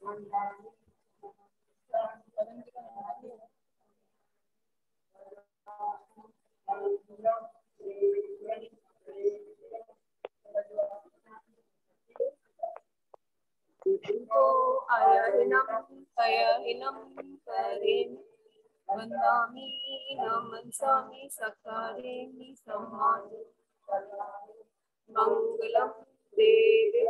तो अयहिनं तयहिनं करें वन्दामि न मनसामि सकारेमि सम्मानि मंगलम देवे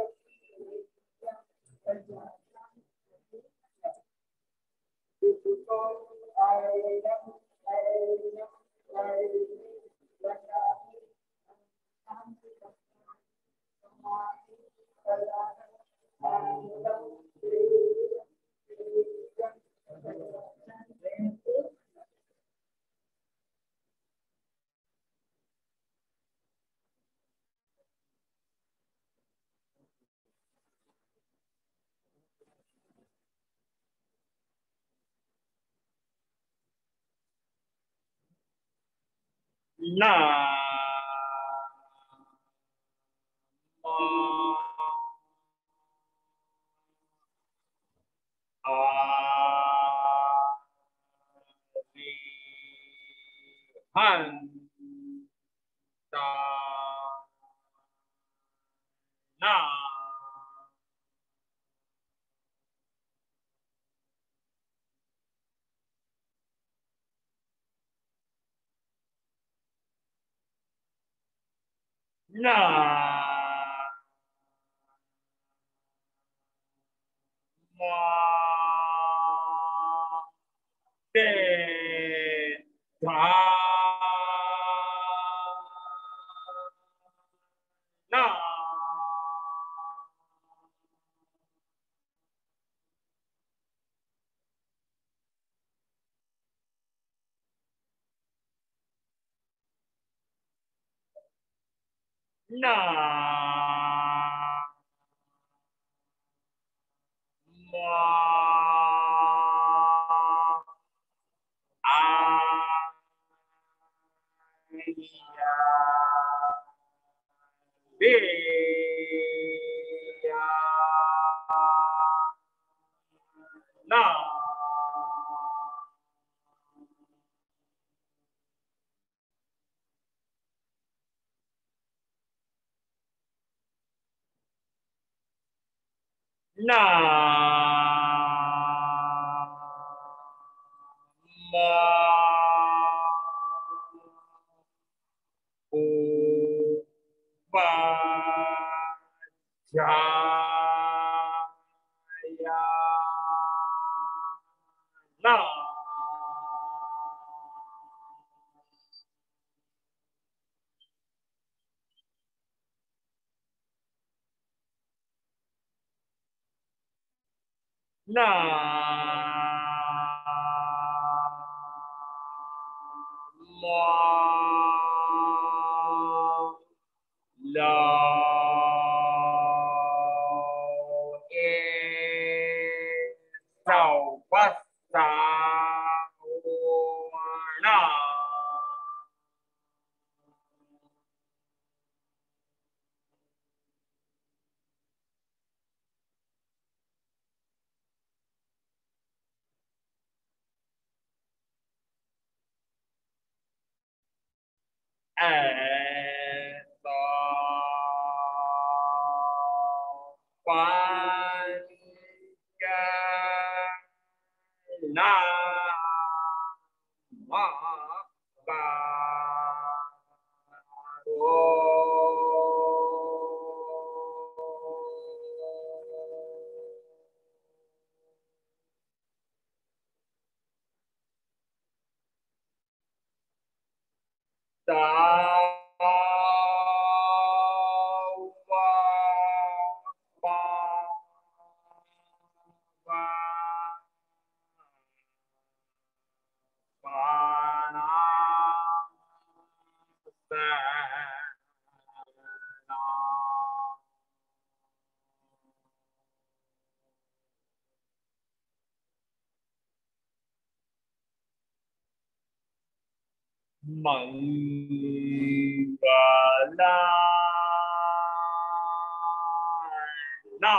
ना ना ते धा ना ना ना ना ना ना ला ए sầu bát sa na e so quan ga na ma ba Mangala na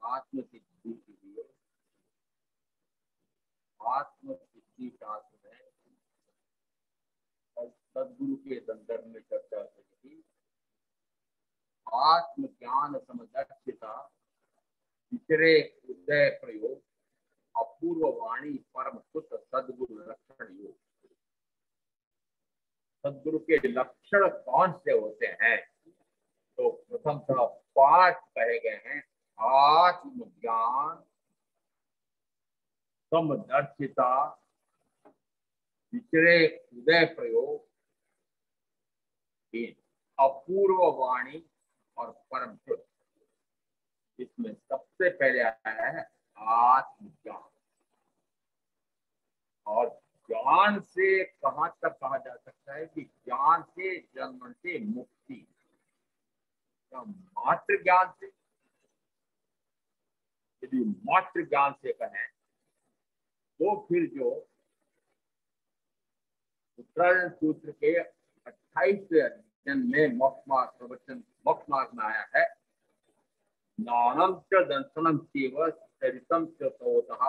आत्म सिद्धि के लिए आत्म सिद्धि शास्त्र है और सदगुरु के संदर्भ में चर्चा करेगी। आत्म ज्ञान समदर्शिता विचरे उदय प्रयोग अपूर्व वाणी परम सुत सदगुरु लक्षण योग। सदगुरु के लक्षण कौन से होते हैं? तो प्रथम 5 कहे गए हैं। आत्म ज्ञान समदर्शिता विचरे उदय प्रयोग अपूर्व वाणी और परम शुद्ध। इसमें सबसे पहले आया है आत्मज्ञान। और ज्ञान से कहां तक कहा जा सकता है कि ज्ञान से जन्म से मुक्ति, मात्र ज्ञान से। यदि मात्र ज्ञान से कहें तो फिर जो उत्तरायण सूत्र के 28 जन्म में मोक्ष मार्ग प्रवचन मोक्ष मार्ग में आया है। ज्ञानम च दर्शनम चैव चरितम च तवोतः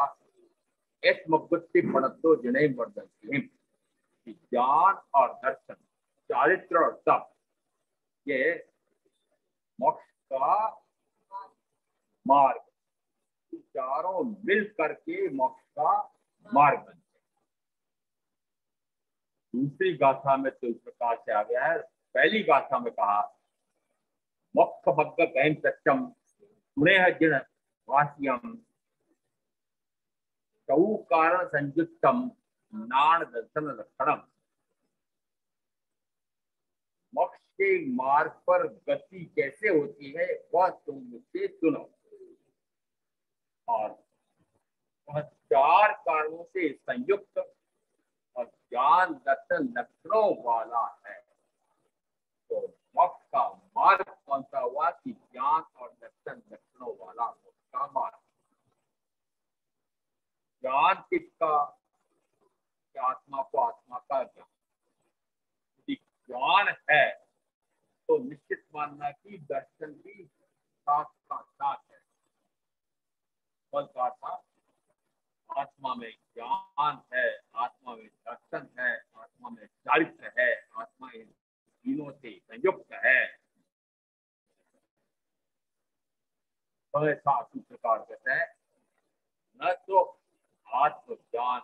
एस्मगुत्ति पणतो जिनेय वर्धन्ति। ज्ञान और दर्शन, चारित्र और तप, ये मोक्ष का मार्ग, चारों मिल करके मोक्ष का मार्ग बनते। दूसरी गाथा में तो इस प्रकार से आ गया है। पहली गाथा में कहा मोक्ष भग्ग गहन सत्यम पुनः जिन वास्यम चौ कारण संयुक्तम नाण दर्शन लक्षणम। मोक्ष के मार्ग पर गति कैसे होती है वह तुम मुझसे सुनो। और वह 4 कारणों से संयुक्त और ज्ञान दर्शन लक्षणों वाला है। तो मोक्ष का मार्ग कौन सा हुआ कि ज्ञान और दर्शन लक्षणों वाला मोक्ष का मार्ग। ज्ञान किसका? आत्मा को आत्मा का ज्ञान। यदि ज्ञान है तो निश्चित मानना कि दर्शन भी साथ साथ है। कौन कहा था? आत्मा में ज्ञान है, आत्मा में दर्शन है, आत्मा में चारित्र है, आत्मा इन तीनों से संयुक्त है। ऐसा प्रकार कहते हैं न तो आत्म ज्ञान,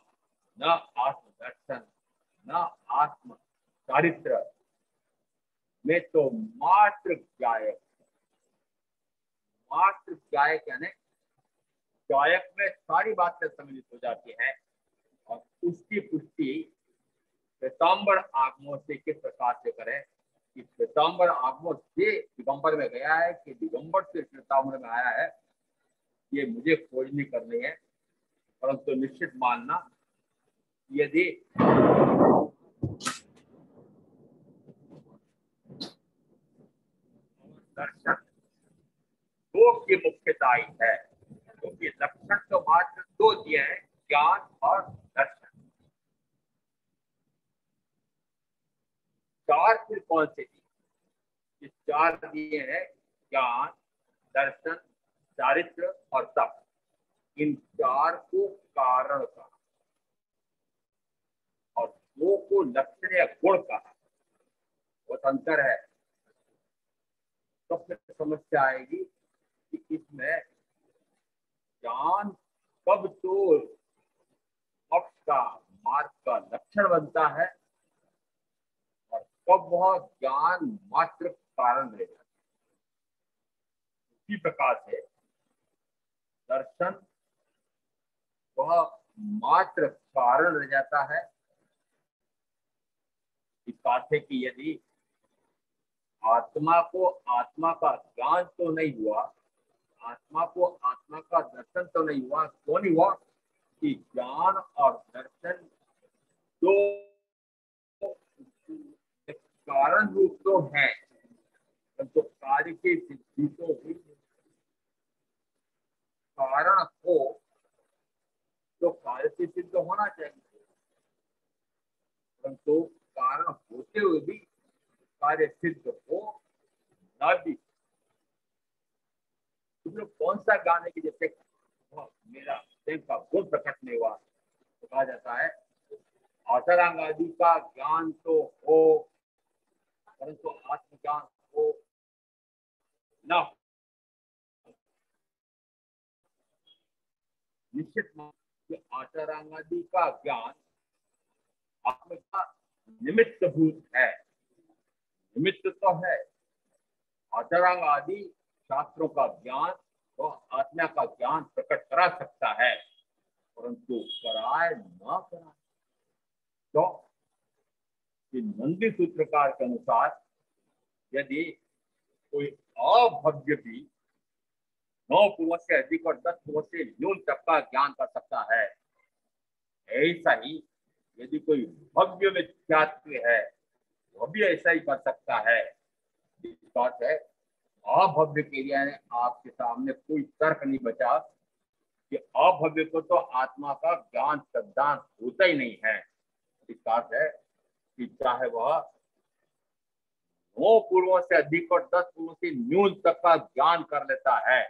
न आत्म दर्शन, न आत्म चारित्र में तो मात्र ज्ञायक। मात्र ज्ञायक यानी ज्ञायक में सारी बातें सम्मिलित हो जाती है। और उसकी पुष्टि श्वेतांबर आगमों से किस प्रकार से करें कि श्वेतांबर आगमों से दिगंबर में गया है कि दिगंबर से श्वेतांबर में आया है, ये मुझे खोज नहीं करनी है। परंतु निश्चित मानना यदि दर्शन 2 की मुख्यता है, क्योंकि लक्षण तो मात्र 2 दिए हैं, ज्ञान और दर्शन। 4 फिर कौन से दिए? 4 दिए हैं ज्ञान, दर्शन, चारित्र और तप। इन 4 को कारण कहा और 2 को लक्षण या गुण कहा। बहुत अंतर है। सबसे समस्या आएगी कि इसमें ज्ञान कब तो मोक्ष का मार्ग का लक्षण बनता है और कब वह ज्ञान मात्र कारण रह जाता है। इसी प्रकार से दर्शन वह मात्र कारण रह जाता है। इस बात है कि यदि आत्मा को आत्मा का ज्ञान तो नहीं हुआ, आत्मा को आत्मा का दर्शन तो नहीं हुआ। क्यों नहीं हुआ? कि ज्ञान और दर्शन दो कारण रूप तो है, तो कार्य की सिद्धि तो भी कारण हो तो कार्य की सिद्ध होना चाहिए, परंतु कारण होते हुए भी कार्य सिद्ध हो न भी। तुम लोग कौन सा ज्ञान है कि जैसे मेरा प्रेम का गुण प्रकट नहीं हुआ तो कहा जाता है अतरंग आदि का ज्ञान तो हो परंतु आत्मज्ञान हो न हो। निश्चित आचरंग आदि का ज्ञान आत्म का निमित्त भूत है, निमित्त तो है। आचरंग आदि शास्त्रों का ज्ञान तो आत्मा का ज्ञान प्रकट करा सकता है, परंतु कराए न कराए तो नंदी सूत्रकार के अनुसार यदि कोई अभव्य भी 9 पूर्व से अधिक और 10 पूर्व से न्यून तक का ज्ञान कर सकता है, ऐसा ही यदि कोई भव्य विख्यात है वह भी ऐसा ही कर सकता है। इस बात है अभव्य के लिए आपके सामने कोई तर्क नहीं बचा कि अभव्य को तो आत्मा का ज्ञान सिद्धांत होता ही नहीं है। इस बात है कि चाहे वह 9 पूर्वों से अधिक और 10 पूर्वों से न्यून तक का ज्ञान कर लेता है,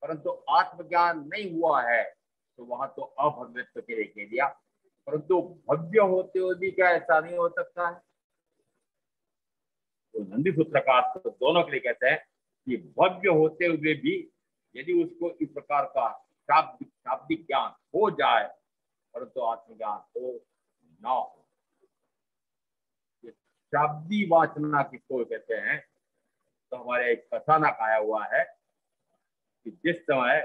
परंतु आत्मज्ञान नहीं हुआ है, तो वहां तो अभव्यत्व के लिए कह दिया। परंतु भव्य होते हुए भी क्या ऐसा नहीं हो सकता है? तो नंदी सूत्रकार तो दोनों के लिए कहते हैं कि भव्य होते हुए भी यदि उसको इस प्रकार का शाब्दिक ज्ञान हो जाए परंतु आत्मज्ञान हो ना हो। शाब्दी वाचना किसको कहते हैं? तो हमारे एक कथानक आया हुआ है कि जिस समय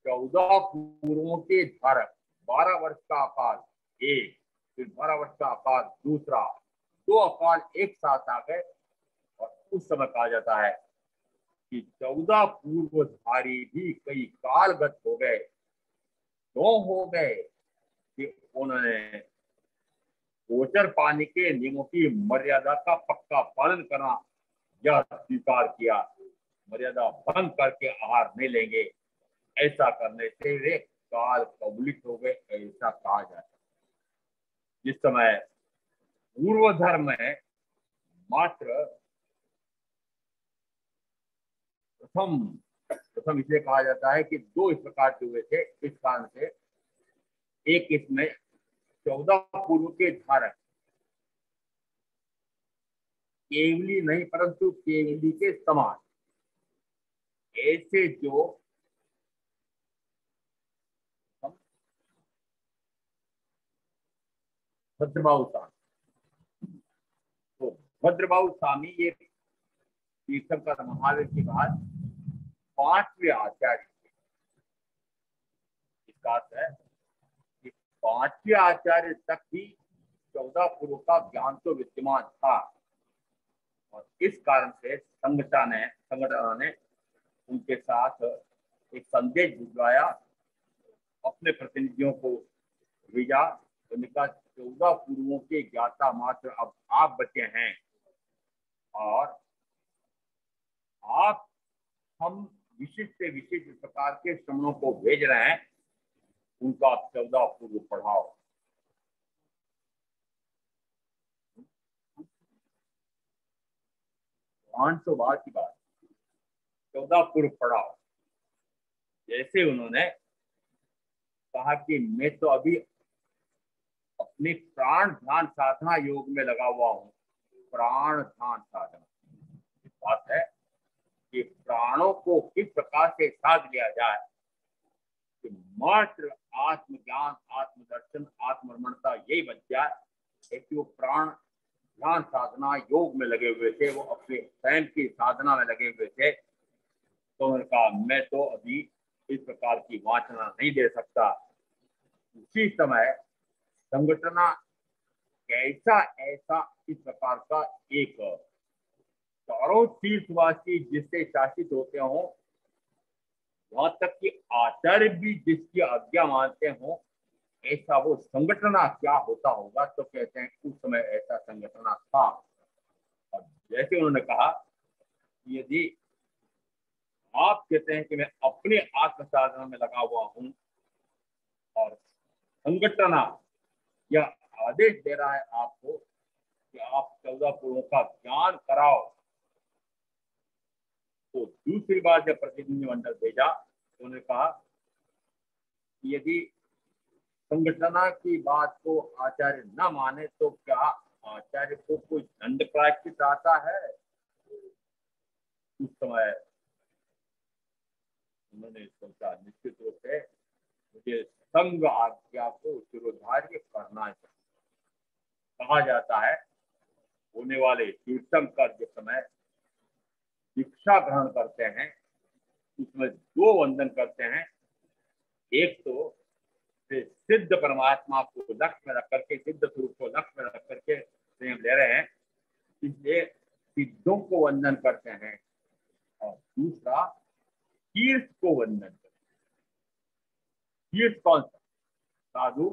14 पूर्वों के धारक 12 वर्ष का अकाल एक, फिर 12 वर्ष का अकाल दूसरा, 2 अकाल एक साथ आ गए और उस समय कहा जाता है कि 14 पूर्वधारी भी कई कालगत हो गए, क्यों हो गए? कि उन्होंने गोचर पानी के नियमों की मर्यादा का पक्का पालन करना यह स्वीकार किया, मर्यादा भंग करके आहार नहीं लेंगे, ऐसा करने से वे काल कबलित हो गए, ऐसा कहा जाता है। जिस समय पूर्व धर्म में मात्र प्रथम इसलिए कहा जाता है कि 2 इस प्रकार के हुए थे, इस कारण से एक इसमें 14 पूर्व के धारक केवली नहीं परंतु केवली के समान ऐसे जो भद्रबाहु स्वामी, तो भद्रबाहु स्वामी ये तीर्थंकर महावीर के बाद 5वें आचार्य थे। इसका अर्थ है कि 5वें आचार्य तक ही 14 पूर्व का ज्ञान तो विद्यमान था और इस कारण से संगठन ने उनके साथ एक संदेश भिजवाया, अपने प्रतिनिधियों को भेजा, तो निकला 14 पूर्वों के ज्ञाता मात्र अब आप बचे हैं और आप हम विशिष्ट से विशिष्ट प्रकार के श्रमणों को भेज रहे हैं, उनका आप 14 पूर्व पढ़ाओ। 500 बार की बात, 14 पूर्व पढ़ाओ। जैसे उन्होंने कहा कि मैं तो अभी अपने प्राण ध्यान साधना योग में लगा हुआ हूं, प्राण ध्यान साधना बात है कि प्राणों को किस प्रकार से साध लिया जाए कि मात्र आत्मज्ञान, आत्मदर्शन, आत्मरमणता यही बच जाए कि वो प्राण ध्यान साधना योग में लगे हुए थे, वो अपने स्वयं की साधना में लगे हुए थे। तो उन्होंने कहा मैं तो अभी इस प्रकार की वाचना नहीं दे सकता। उसी समय संगठना कैसा ऐसा इस प्रकार का एक चारों तीर्थवासी जिससे शासित होते हों, वहां तक कि आचार्य भी जिसकी आज्ञा मानते हों, ऐसा वो संगठना क्या होता होगा। तो कहते हैं उस समय ऐसा संगठना था। और जैसे उन्होंने कहा, यदि आप कहते हैं कि मैं अपने आत्म साधना में लगा हुआ हूं और संगठना या आदेश दे रहा है आपको कि आप 14 पुरों का ज्ञान कराओ, तो दूसरी बार जब प्रतिनिधिमंडल भेजा तो उन्होंने कहा कि यदि संगठना की बात को आचार्य न माने तो क्या आचार्य को कोई दंड प्रायश्चित आता है। उस समय उन्होंने सोचा निश्चित रूप से मुझे संघ आज्ञा को शिरोधार्य करना चाहिए। कहा जाता है होने वाले तीर्थंकर जिस समय दीक्षा ग्रहण करते हैं उसमें दो वंदन करते हैं। एक तो सिद्ध परमात्मा को लक्ष्य में रख करके, सिद्ध स्वरूप को लक्ष्य में रख करके स्वयं ले रहे हैं, इसलिए सिद्धों को वंदन करते हैं। और दूसरा तीर्थ को वंदन करते हैं। तीर्थ कौन सा? साधु,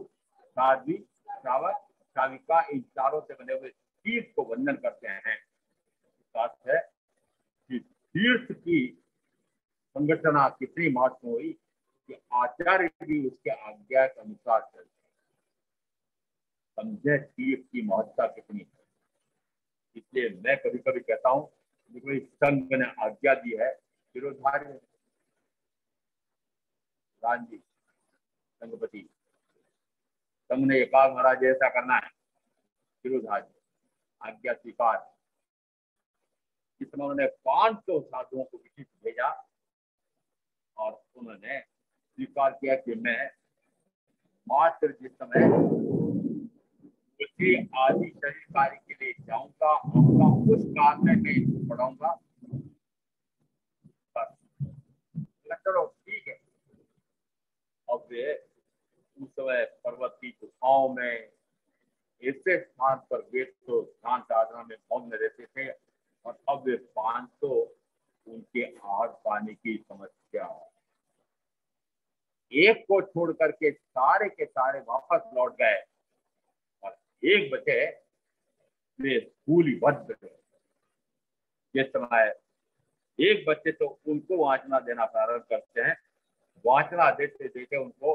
साध्वी, श्रावक, श्राविका, इन चारों से बने हुए तीर्थ को वंदन करते हैं। साथ है कि तीर्थ की संगठना कितनी महत्व हुई कि आचार्य भी उसके आज्ञा के अनुसार चलते, समझे तीर्थ की महत्ता कितनी है। इसलिए मैं कभी कभी कहता हूँ कोई संघ ने आज्ञा दी है, शिरोधार्य राज जी संघपति, संघ ने एकाग महाराज ऐसा करना है, शिरोधार्य आज्ञा स्वीकार। इस समय उन्होंने 500 साधुओं को विशिष्ट भेजा और उन्होंने स्वीकार किया कि मैं मात्र जिस समय उसी आदि शरीर कार्य के लिए जाऊंगा, आऊंगा, उस काल में मैं इसको पढ़ाऊंगा। चलो ठीक है। अब वे उस समय पर्वत की गुफाओं में ऐसे स्थान पर वे तो ध्यान साधना में मौन में रहते थे, और अब वे 500 उनके आहार पानी की समस्या, एक को छोड़ करके सारे के सारे वापस लौट गए और एक बचे वे स्कूली बद्ध थे। जिस समय एक बच्चे तो उनको वाचना देना प्रारंभ करते हैं, वाचना देते देते उनको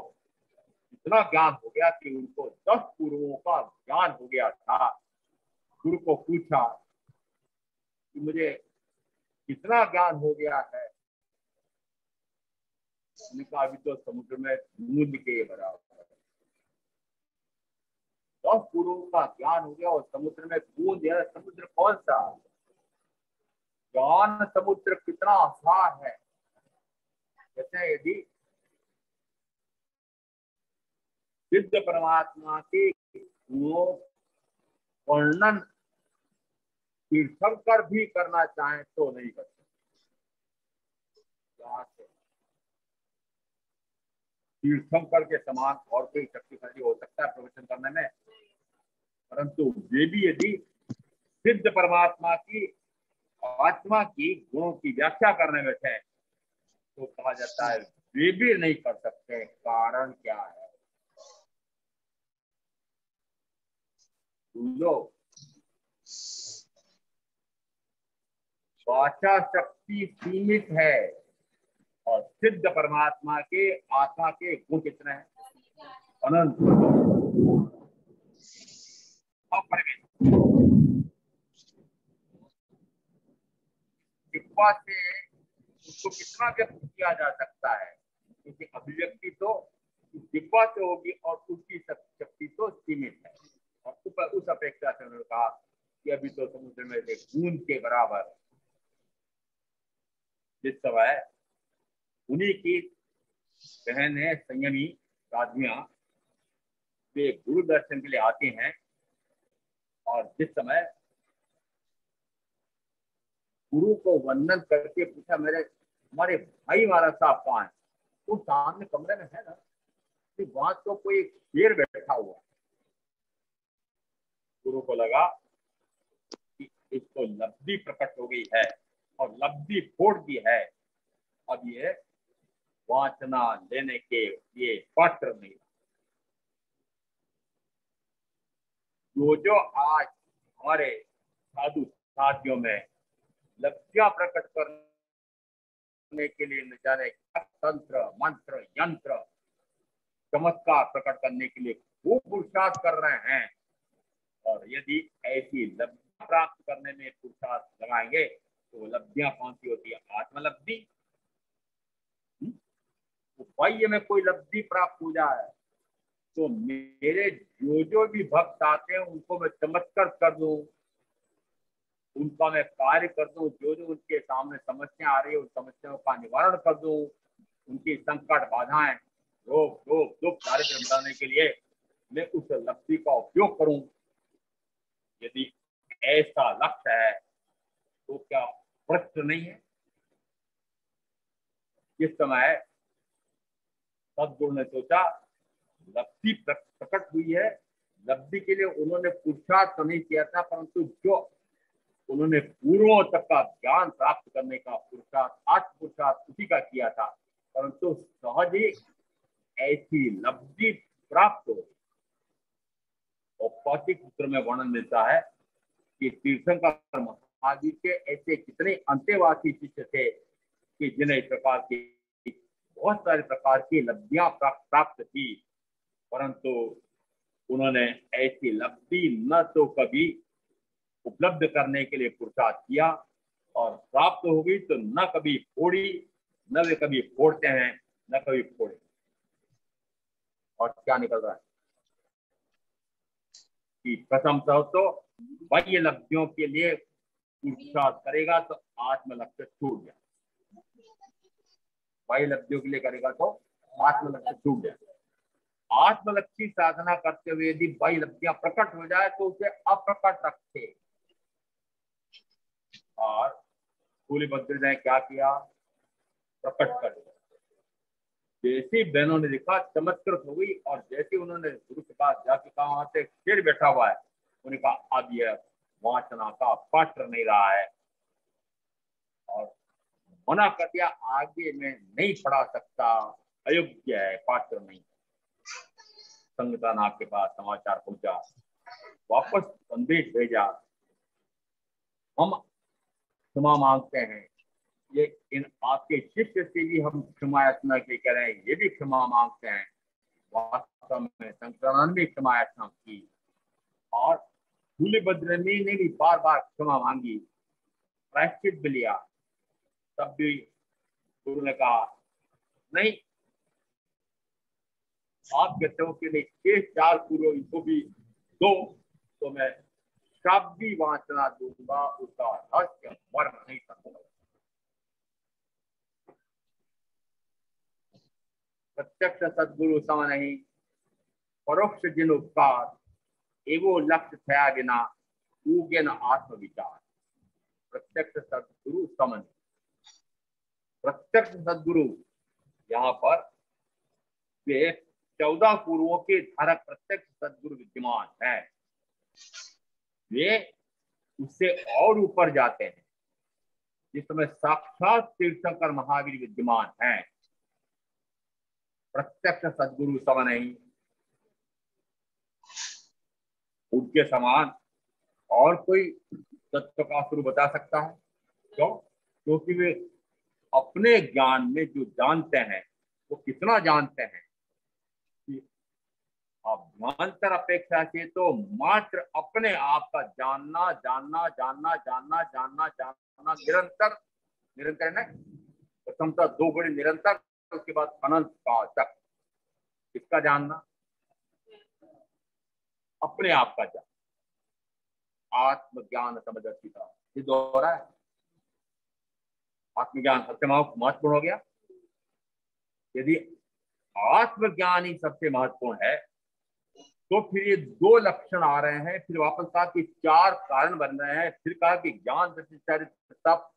इतना ज्ञान हो गया कि उनको 10 गुरुओं का ज्ञान हो गया था। गुरु को पूछा कि मुझे कितना ज्ञान हो गया है। उनका अभी तो समुद्र में बूंद के बराबर है। 10 गुरुओं का ज्ञान हो गया और समुद्र में बूंद है। समुद्र कौन सा? ज्ञान समुद्र कितना असार है। जैसे यदि सिद्ध परमात्मा के गुणों वर्णन तीर्थंकर भी करना चाहे तो नहीं कर सकते। तीर्थंकर के समान और कोई शक्तिशाली हो सकता है प्रवचन करने में, परंतु वे भी यदि सिद्ध परमात्मा की आत्मा की गुणों की व्याख्या करने में थे तो कहा जाता है वे भी नहीं कर सकते। कारण क्या है? लोग वाचा शक्ति सीमित है और सिद्ध परमात्मा के आत्मा के गुण कितने हैं? अनंत। जिह्वा से उसको कितना व्यक्त किया जा सकता है, क्योंकि अभिव्यक्ति तो जिह्वा से होगी और उसकी शक्ति तो सीमित है। और उस अपेक्षा से उन्होंने कहा कि अभी तो समुद्र में से बूंद के बराबर। जिस समय उन्हीं की बहन है संयमी साध्वियां, वे गुरु दर्शन के लिए आते हैं और जिस समय गुरु को वंदन करके पूछा मेरे हमारे भाई महाराज साहब कहाँ है? वो सामने कमरे में है ना, वहां तो कोई शेर बैठा हुआ। गुरु को लगा कि इसको लब्धि प्रकट हो गई है और लब्धि फोड़ दी है, अब ये वासना लेने के लिए पात्र नहीं। जो आज हमारे साधु साथियों में लब्धियां प्रकट करने के लिए न जाने तंत्र मंत्र यंत्र चमत्कार प्रकट करने के लिए खूब पुरुषार्थ कर रहे हैं, और यदि ऐसी लब्धियां प्राप्त करने में पुरुषार्थ लगाएंगे तो लब्धियां कौन सी होती है? आत्मलब्धि। तो बाह्य में कोई लब्धि प्राप्त हो जाए तो मेरे जो भी भक्त आते हैं उनको मैं चमत्कार कर दूं, उनका मैं कार्य कर दूं, जो उनके सामने समस्या आ रही है उन समस्याओं का निवारण कर दूं, उनकी संकट बाधाएं रोग रोग दुख दारिद्र मिटाने के लिए मैं उस लब्धि का उपयोग करूं। यदि ऐसा लक्ष्य है तो क्या प्रश्न नहीं है? इस समय सदगुरु ने सोचा लब्धि प्रकट हुई है, लब्धि के लिए उन्होंने पुरुषार्थ तो नहीं किया था, परंतु जो उन्होंने पूर्वों तक का ज्ञान प्राप्त करने का पुरुषार्थ आत्म पुरुषार्थ उसी का किया था, परंतु सहज ही ऐसी लब्धि प्राप्त हो। औपनिक सूत्र में वर्णन मिलता है कि तीर्थंकर महावीर के ऐसे कितने अंतेवासी शिष्य थे कि जिन्हें इस प्रकार की बहुत सारे प्रकार की लब्धियां प्राप्त थी, परंतु उन्होंने ऐसी लब्धि न तो कभी उपलब्ध करने के लिए पुरुषार्थ किया, और प्राप्त हो गई तो न कभी फोड़ी, न वे कभी फोड़ते हैं, न कभी फोड़े। और क्या निकल रहा है कि प्रथम तो बाह्य लब्धियों के लिए पुरुषार्थ करेगा तो आत्म लक्ष्य छूट जाए, बाह्य लब्धियों के लिए करेगा तो आत्म लक्ष्य छूट जाए। आत्मलक्षी साधना करते हुए यदि बाह्य लब्धियां प्रकट हो जाए तो उसे अप्रकट रखे। और सूर्यभद्र ने क्या किया? प्रकट कर दिया। जैसे बहनों ने देखा चमत्कृत हो गई, और जैसे उन्होंने गुरु के पास जाके कहा वहां से शेर बैठा हुआ है, उन्होंने कहा अब यह वासना का पात्र नहीं रहा है, और मना कर दिया आगे मैं नहीं पढ़ा सकता, अयोग्य है, पात्र नहीं। संगतानाथ के पास समाचार पहुंचा, वापस संदेश भेजा, हम क्षमा मांगते हैं, ये इन आपके शिष्य से भी हम क्षमा याचना के करें, ये भी क्षमा मांगते हैं। वास्तव में संकरानंद ने क्षमा याचना की और सूर्यभद्र ने भी बार बार क्षमा मांगी, प्रायश्चित भी लिया, तब भी गुरु ने कहा नहीं, आप कहते हो कि नहीं शेष 4 पूर्व इनको भी दो तो मैं शाब्दी वासना दूंगा, उसका रहस्य वर्ग नहीं सकता। प्रत्यक्ष सदगुरु सम नहीं, परोक्ष जिन उपकार, एवो लक्ष्य थया बिना उगे न आत्मविचार। प्रत्यक्ष सदगुरु सम नहीं, प्रत्यक्ष सदगुरु यहाँ पर वे 14 पूर्वों के धारक प्रत्यक्ष सदगुरु विद्यमान है, वे उससे और ऊपर जाते हैं, जिसमें साक्षात तीर्थंकर महावीर विद्यमान है। प्रत्यक्ष सदगुरु सम नहीं, उनके समान और कोई तत्व का गुरु बता सकता है? क्यों? क्योंकि वे अपने ज्ञान में जो जानते हैं वो कितना जानते हैं कि अभ्यंतर अपेक्षा से तो मात्र अपने आप का जानना जानना जानना जानना जानना जानना निरंतर निरंतर है ना, प्रथमतः 2 बड़े निरंतर, उसके बाद अनंत का तक, इसका जानना अपने आप का ज्ञान, आत्मज्ञान समदर्शिता, ये दोहरा है। आत्मज्ञान सबसे महत्वपूर्ण हो गया। यदि आत्मज्ञान ही सबसे महत्वपूर्ण है तो फिर ये 2 लक्षण आ रहे हैं, फिर वापस कहा कि 4 कारण बन रहे हैं, फिर कहा कि ज्ञान चरित्र तप,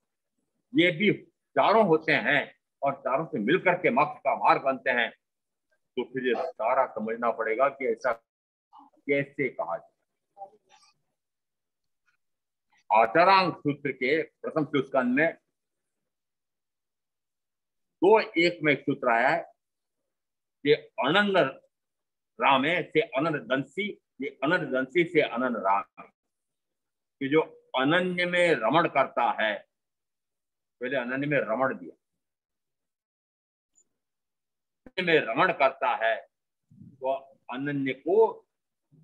ये भी चारों होते हैं और चारों से मिलकर के मोक्ष का मार्ग बनते हैं। तो फिर ये सारा समझना पड़ेगा कि ऐसा कैसे कहा जाए। आचारांग सूत्र के प्रथम स्कंद में 2:1 में एक सूत्र आया है कि अनंत रामे से अनंत दंसी, ये अनंत दंसी से अनंत राम, कि जो अनन्य में रमण करता है, पहले अनन्य में रमण दिया, में रमण करता है वह अनन्य को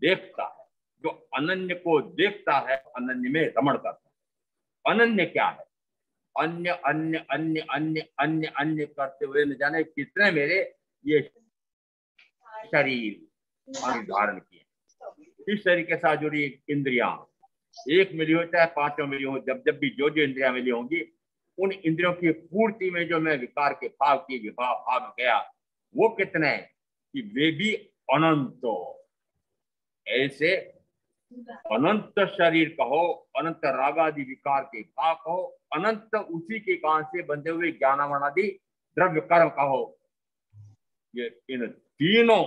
देखता है। जो अनन्य को देखता है अनन्य में रमण करता है। अनन्य क्या है? अन्य अन्य अन्य अन्य अन्य अन्य करते हुए न जाने कितने मेरे ये शरीर धारण किए। इस शरीर के साथ जुड़ी इंद्रियां, एक मिली हो चाहे 5 मिली हो, जब जब भी जो इंद्रियां मिली होंगी, उन इंद्रियों की पूर्ति में जो मैं विकार के भाव की भाव गया, वो कितने कि वे भी अनंत। ऐसे अनंत शरीर कहो, अनंत रागादि विकार के भाव कहो, अनंत उसी के कारण से बंधे हुए ज्ञानामण आदि द्रव्य कर्म कहो, ये इन तीनों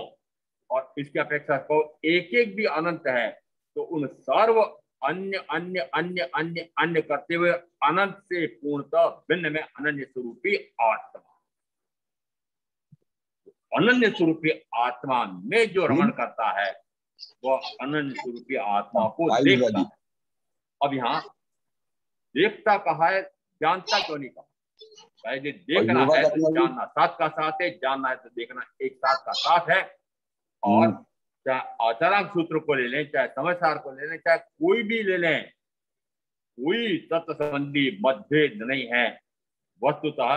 और इसकी अपेक्षा को एक एक भी अनंत है, तो उन सर्व अन्य अन्य अन्य अन्य अन्य करते हुए अनंत से पूर्णतः भिन्न में अनन्य स्वरूपी आत्मा, अनन्य स्वरूपी आत्मा में जो रमण करता है वह अनन्य स्वरूपी आत्मा को देखता है। अब यहाँ देखता कहा है, जानता क्यों नहीं कहा? पहले देखना है तो जानना साथ का साथ है, जानना है तो देखना एक साथ का साथ है। और चाहे आचारांग सूत्र को ले लें, चाहे समझसार को ले लें, चाहे कोई भी ले लें, कोई तत्व संबंधी मतभेद नहीं है। वस्तुतः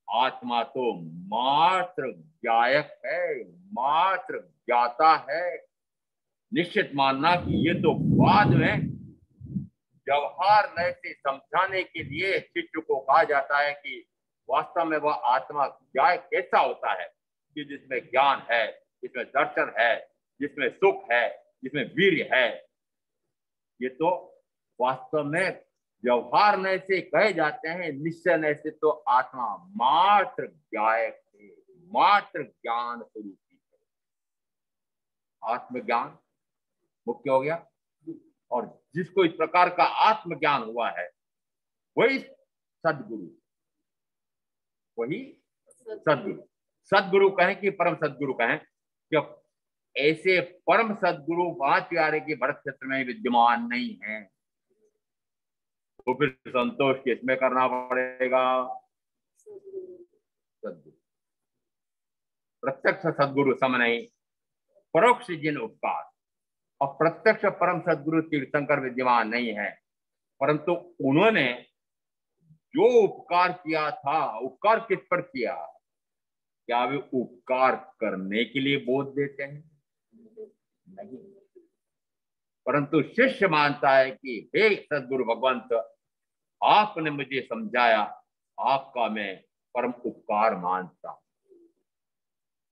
आत्मा तो मात्र ज्ञायक है, मात्र ज्ञाता है। निश्चित मानना कि ये तो बाद में व्यवहार नए से समझाने के लिए शिष्य को कहा जाता है कि वास्तव में वह आत्मा क्या कैसा होता है, कि जिसमें ज्ञान है, जिसमें दर्शन है, जिसमें सुख है, जिसमें वीर्य है। ये तो वास्तव में व्यवहार नए से कहे जाते हैं, निश्चय नए से तो आत्मा मात्र ज्ञायक है, मात्र ज्ञान स्वरूपी है। आत्मज्ञान मुख्य हो गया। और जिसको इस प्रकार का आत्मज्ञान हुआ है वही सदगुरु, वही सदगुरु। सदगुरु कहें कि परम सदगुरु कहें, क्यों ऐसे परम सदगुरु 5 प्यारे के भरत क्षेत्र में विद्यमान नहीं है, तो फिर संतोष किसमें करना पड़ेगा? सदगुरु। प्रत्यक्ष सदगुरु सम नहीं, परोक्ष जिन उपकार। और प्रत्यक्ष परम सदगुरु तीर्थंकर विद्यमान नहीं है, परंतु उन्होंने जो उपकार किया था, उपकार किस पर किया? क्या वे उपकार करने के लिए बोध देते हैं? नहीं, परंतु शिष्य मानता है कि हे सदगुरु भगवंत, आपने मुझे समझाया, आपका मैं परम उपकार मानता हूं।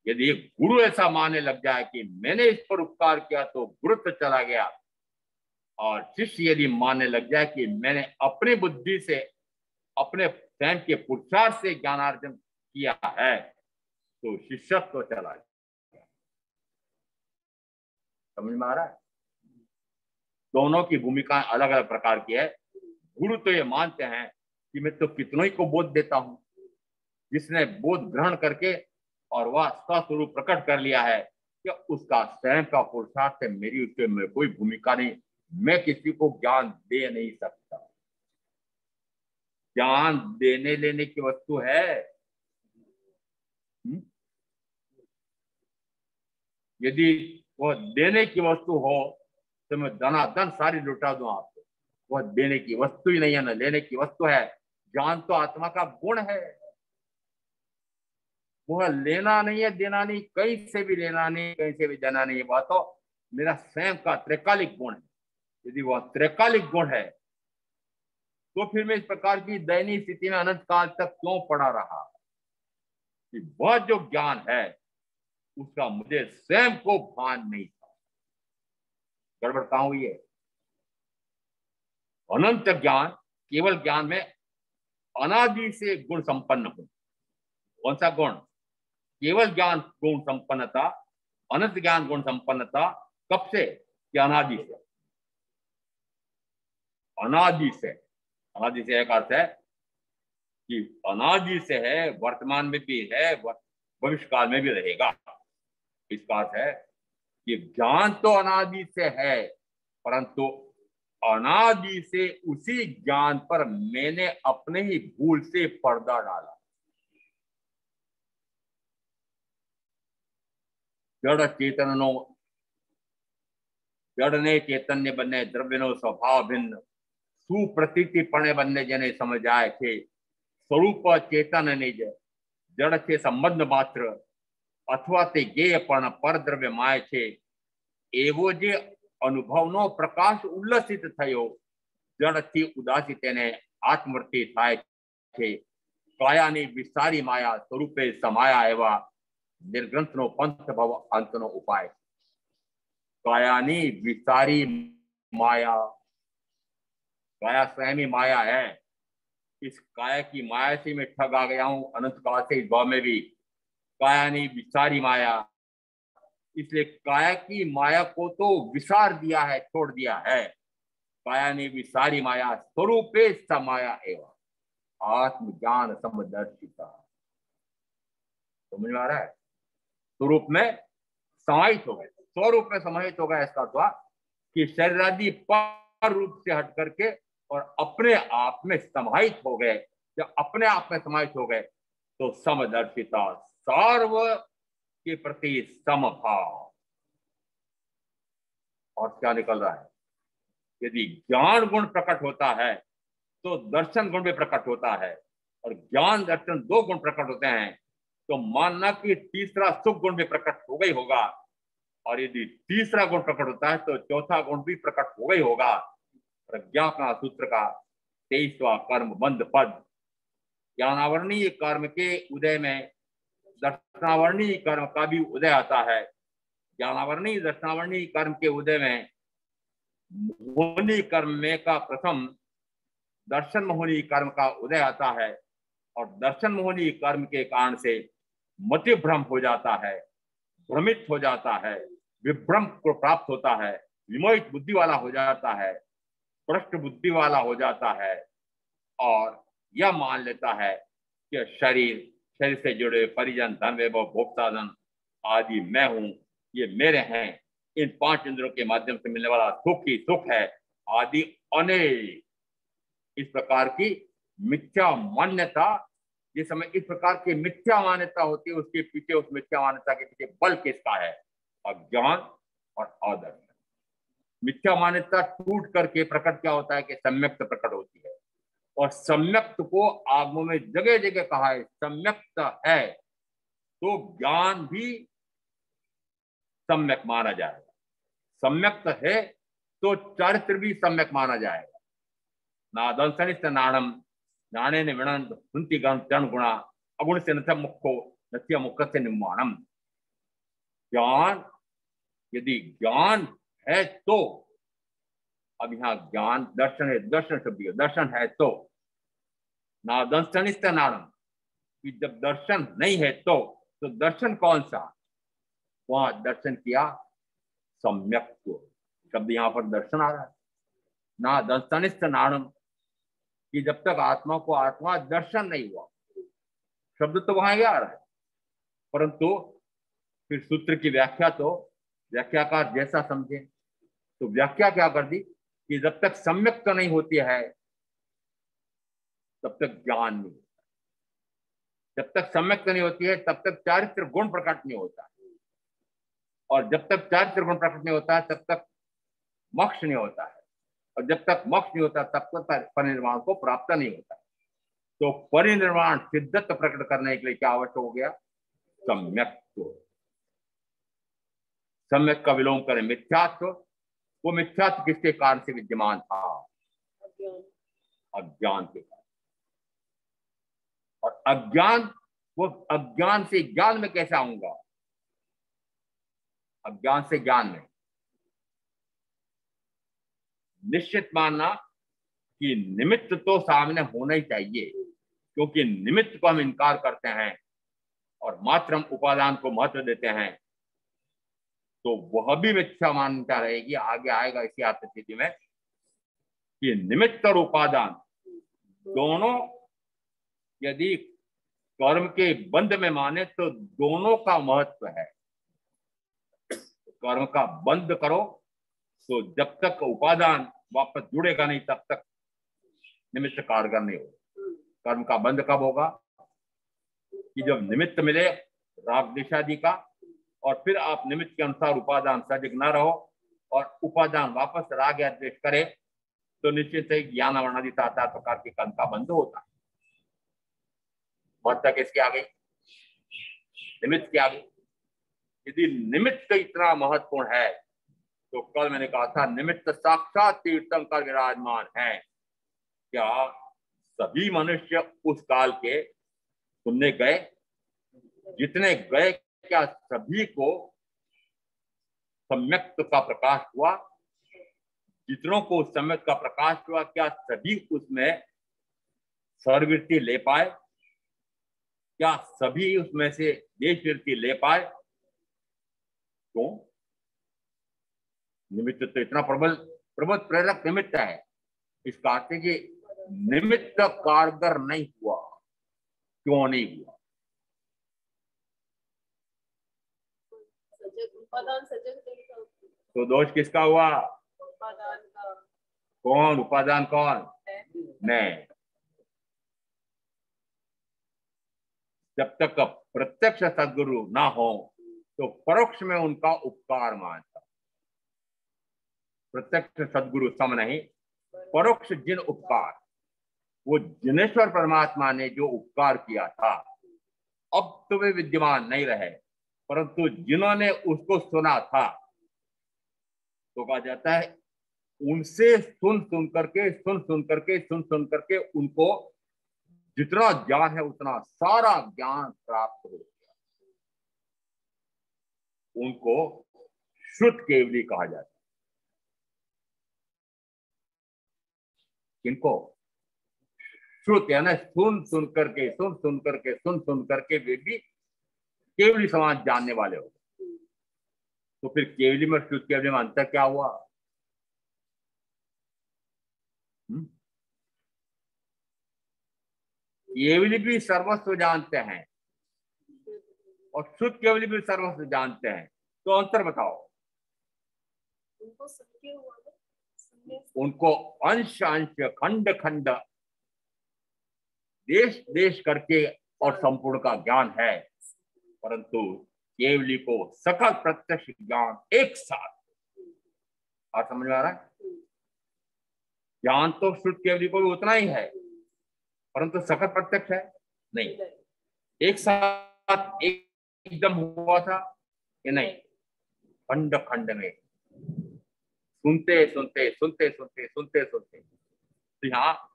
यदि एक गुरु ऐसा मानने लग जाए कि मैंने इस पर उपकार किया तो गुरुत्व चला गया, और शिष्य यदि मानने लग जाए कि मैंने अपनी बुद्धि से, अपने स्वयं के पुरुषार्थ से ज्ञानार्जन किया है, तो शिष्यत्व तो चला गया। समझ में आ रहा है? दोनों की भूमिका अलग अलग प्रकार की है। गुरु तो ये मानते हैं कि मैं तो कितनों ही को बोध देता हूं, जिसने बोध ग्रहण करके और वह स्वस्वरूप प्रकट कर लिया है कि उसका स्वयं का पुरुषार्थ है, मेरी उसके में कोई भूमिका नहीं, मैं किसी को ज्ञान दे नहीं सकता। ज्ञान देने लेने की वस्तु है। यदि वह देने की वस्तु हो तो मैं धनाधन सारी लुटा दूं आपको। वह देने की वस्तु ही नहीं है, ना लेने की वस्तु है। ज्ञान तो आत्मा का गुण है, वह लेना नहीं है, देना नहीं, कहीं से भी लेना नहीं, कहीं से भी देना नहीं। वह तो मेरा स्वयं का त्रिकालिक गुण है। यदि वह त्रिकालिक गुण है तो फिर मैं इस प्रकार की दयनीय स्थिति में अनंत काल तक क्यों पड़ा रहा? कि वह जो ज्ञान है उसका मुझे स्वयं को भान नहीं था। गड़बड़ कहां हुई है? अनंत ज्ञान, केवल ज्ञान में अनादि से गुण संपन्न हूं। कौन सा गुण? केवल ज्ञान गुण संपन्नता, अनंत ज्ञान गुण संपन्नता। कब से? कि अनादि से। अनादि से, अनादि से एक अर्थ है कि अनादि से है, वर्तमान में भी है, भविष्य काल में भी रहेगा। इसका अर्थ है कि ज्ञान तो अनादि से है, परंतु अनादि से उसी ज्ञान पर मैंने अपने ही भूल से पर्दा डाला। जड़ चेतनो, जड़ ने चैतन्य बने, द्रव्य नो स्वभाव भिन्न, सुप्रतीति पणे बनने जने समझाए थे, स्वरूप चेतन निज, जड़ से संबंध मात्र, अथवा ते ज्ञेय पण पर द्रव्य माय छे, एवो जे अनुभवनो प्रकाश उल्लसित थयो, जड़थी उदासी तेने आत्मवृत्ति थाय छे, कायानी विस्तारी माया स्वरूपे समाया एवा निर्ग्रंथनो पंथ भव अंतनो उपाय। कायानी विस्तारी माया, काया स्वयं ही माया है। इस काया की माया से मैं ठग आ गया हूं अनंत काल से, इस भाव में भी कायानी विस्तारी माया, इसलिए काया की माया को तो विसार दिया है, छोड़ दिया है। काया ने विसारी माया स्वरूपे समाया एवं आत्मज्ञान समदर्शिता। समझ में आ रहा है? स्वरूप में समाहित हो गए, स्वरूप में समाहित हो गया। इसका अर्थ कि शरीर आदि पर रूप से हट करके और अपने आप में समाहित हो गए। जब अपने आप में समाहित हो गए तो समदर्शिता, सर्व के प्रति समभाव। और क्या निकल रहा है? यदि ज्ञान गुण प्रकट होता है तो दर्शन गुण भी प्रकट होता है, और ज्ञान दर्शन दो गुण प्रकट होते हैं तो मानना कि तीसरा सुख गुण भी प्रकट हो गई होगा, और यदि तीसरा गुण प्रकट होता है तो चौथा गुण भी प्रकट हो गई होगा। प्रज्ञा का सूत्र का 23वां कर्म बंध पद, ज्ञानावरणीय कर्म के उदय में दर्शनावरणीय कर्म का भी उदय आता है। ज्ञानावरणीय दर्शनावरणीय कर्म के उदय में मोहनी कर्म में का प्रथम दर्शन मोहनी कर्म का उदय आता है, और दर्शन मोहनी कर्म के कारण से मति भ्रम हो जाता है, भ्रमित हो जाता है, विभ्रम को प्राप्त होता है, विमोहित बुद्धि वाला हो जाता है, भ्रष्ट बुद्धि वाला हो जाता है, और यह मान लेता है कि शरीर, शरीर से जुड़े परिजन, धन वैभव, भोग साधन आदि मैं हूं, ये मेरे हैं, इन 5 इंद्रियों के माध्यम से मिलने वाला सुख ही सुख है आदि अनेक। इस प्रकार की मिथ्या मान्यता, जिस समय इस प्रकार की मिथ्या मान्यता होती है, उसके पीछे, उस मिथ्या मान्यता के पीछे बल किसका है? अज्ञान और अदर्शन। मिथ्या मान्यता टूट करके प्रकट क्या होता है कि सम्यक्त प्रकट होती है, और सम्यक्त को आगमों में जगह जगह कहा है सम्यक्त है, तो ज्ञान भी सम्यक माना जाएगा। सम्यक्त है तो चरित्र भी सम्यक माना जाएगा। नादंसनिष्ठ नाणम नाणे ने विणन हुंति गण गुणा अगुण से नथ मुखो नथ्य मुख से निर्माणम। ज्ञान, यदि ज्ञान है तो, अब यहाँ ज्ञान दर्शन है, दर्शन शब्द दर्शन है तो, नादंसनिष्ठ नाणम, जब दर्शन नहीं है तो दर्शन कौन सा? वहां दर्शन किया सम्यक शब्द, यहाँ पर दर्शन आ रहा है। ना दर्शनिष्ठ नाणम, कि जब तक आत्मा को आत्मा दर्शन नहीं हुआ, शब्द तो वहां आ रहा है, परंतु फिर सूत्र की व्याख्या तो व्याख्याकार जैसा समझे, तो व्याख्या क्या कर दी कि जब तक सम्यक तो नहीं होती है तब तक ज्ञान नहीं, जब तक सम्यक नहीं होती है तब तक चारित्र गुण प्रकट नहीं होता, और जब तक चारित्र गुण प्रकट नहीं होता है तब तक मोक्ष नहीं होता है, और जब तक मोक्ष नहीं होता तब तक परिनिर्वाण को प्राप्त नहीं होता। तो परिनिर्वाण सिद्धत्व प्रकट करने के लिए क्या आवश्यक हो गया? सम्यक्त्व। सम्यक का विलोम करें मिथ्यात्व। वो मिथ्यात्व किसके कारण से विद्यमान था? अज्ञान के कारण। और अज्ञान, वो अज्ञान से ज्ञान में कैसे आऊंगा? अज्ञान से ज्ञान में निश्चित मानना कि निमित्त तो सामने होना ही चाहिए, क्योंकि निमित्त को हम इनकार करते हैं और मात्र हम उपादान को महत्व देते हैं, तो वह भी मिथ्या मान्यता रहेगी। आगे आएगा इसी आत्मस्थिति में कि निमित्त और उपादान दोनों यदि कर्म के बंध में माने तो दोनों का महत्व है। कर्म का बंध करो तो जब तक उपादान वापस जुड़ेगा नहीं तब तक निमित्त कारगर नहीं होगा। कर्म का बंध कब होगा कि जब निमित्त मिले राग द्वेषादि का, और फिर आप निमित्त के अनुसार उपादान सजग न रहो और उपादान वापस राग या द्वेष करे तो निश्चित ही ज्ञान वर्णादि 7 प्रकार के कर्म का बंध होता है। महत्ता किसकी आ गई? निमित्त की आ गई। यदि निमित्त इतना महत्वपूर्ण है तो कल मैंने कहा था निमित्त साक्षात तीर्थंकर विराजमान है। क्या सभी मनुष्य उस काल के सुनने गए? जितने गए क्या सभी को सम्यक का प्रकाश हुआ? जितनों को सम्यक का प्रकाश हुआ क्या सभी उसमें सर्ववृत्ति ले पाए? क्या सभी उसमें से देशवृत्ति ले पाए? क्यों? निमित्त तो इतना प्रबल प्रेरक निमित्त है। इसका अर्थ है कि निमित्त कारगर नहीं हुआ। क्यों नहीं हुआ? तो दोष किसका हुआ? उपादान का। कौन? उपादान कौन? नहीं। जब तक प्रत्यक्ष सद्गुरु ना हो तो परोक्ष में उनका उपकार मानता। प्रत्यक्ष सद्गुरु सम नहीं, परोक्ष जिन उपकार, वो जिनेश्वर परमात्मा ने जो उपकार किया था अब तो वे विद्यमान नहीं रहे, परंतु जिन्होंने उसको सुना था तो कहा जाता है उनसे सुन सुन करके उनको जितना ज्ञान है उतना सारा ज्ञान प्राप्त हो गया। उनको श्रुत केवली कहा जाता है। किनको? श्रुत यानी सुन करके वे भी केवली समाज जानने वाले हो। तो फिर केवली में श्रुत केवली में अंतर क्या हुआ? केवली भी सर्वस्व जानते हैं और श्रुत केवली भी सर्वस्व जानते हैं, तो अंतर बताओ। उनको अंश अंश खंड खंड देश देश करके और संपूर्ण का ज्ञान है, परंतु केवली को सकल प्रत्यक्ष ज्ञान एक साथ। आप समझ में आ रहा है? ज्ञान तो श्रुत केवली को भी उतना ही है, परंतु सकल प्रत्यक्ष है नहीं। एक साथ एकदम हुआ था कि नहीं? खंड खंड में सुनते सुनते तो यहाँ